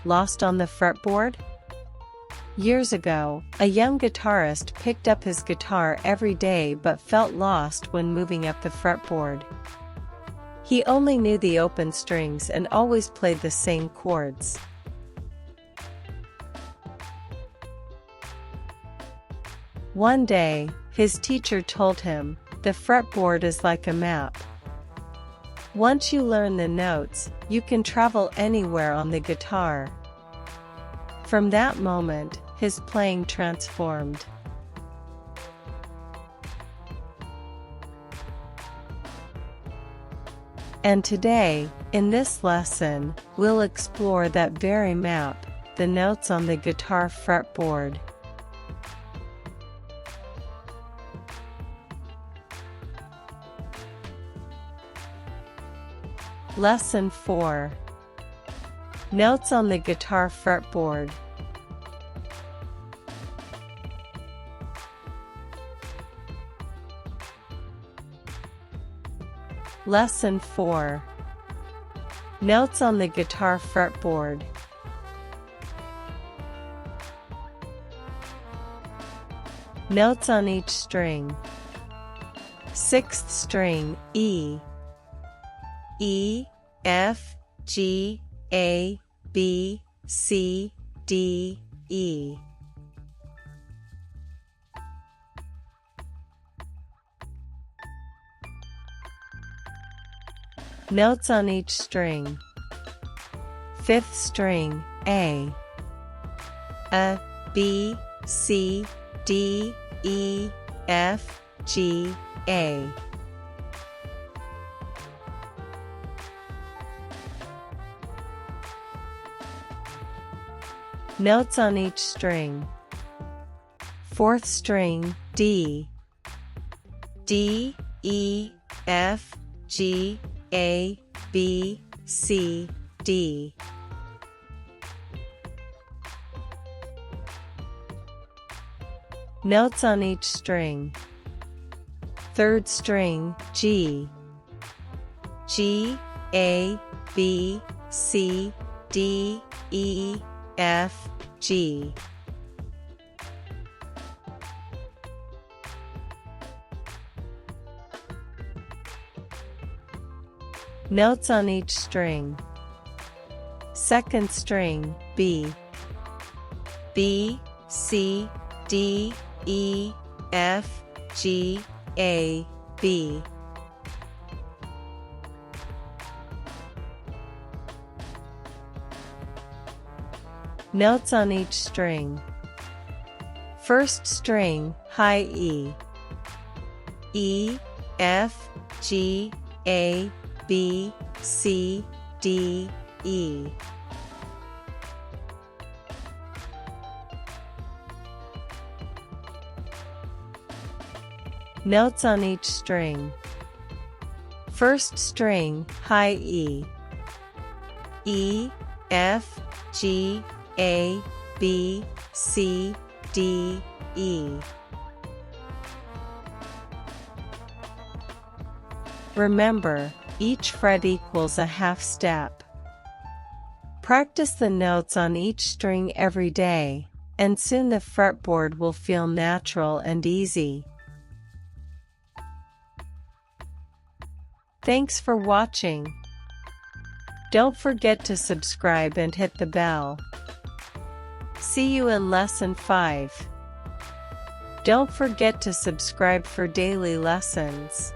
lost on the fretboard? Years ago, a young guitarist picked up his guitar every day but felt lost when moving up the fretboard. He only knew the open strings and always played the same chords. One day, his teacher told him, "The fretboard is like a map. Once you learn the notes, you can travel anywhere on the guitar." From that moment, his playing transformed. And today, in this lesson, we'll explore that very map, the notes on the guitar fretboard. Lesson 4. Notes on the guitar fretboard. Lesson 4. Notes on the guitar fretboard. Notes on each string. 6th string, E. E, F, G, A, B, C, D, E. Notes on each string. 5th string, A. B, C, D, E, F, G, A. Notes on each string. 4th string, D. D, E, F, G, A, B, C, D. Notes on each string. 3rd string, G. G, A, B, C, D, E, F, G. Notes on each string. 2nd string, B. B, C, D, E, F, G, A, B. Notes on each string. 1st string, high E. E, F, G, A, B, C, D, E. Notes on each string. 1st string, high E. E, F, G, A, B, C, D, E. Remember, each fret equals a half step. Practice the notes on each string every day, and soon the fretboard will feel natural and easy. Thanks for watching. Don't forget to subscribe and hit the bell. See you in Lesson 5. Don't forget to subscribe for daily lessons.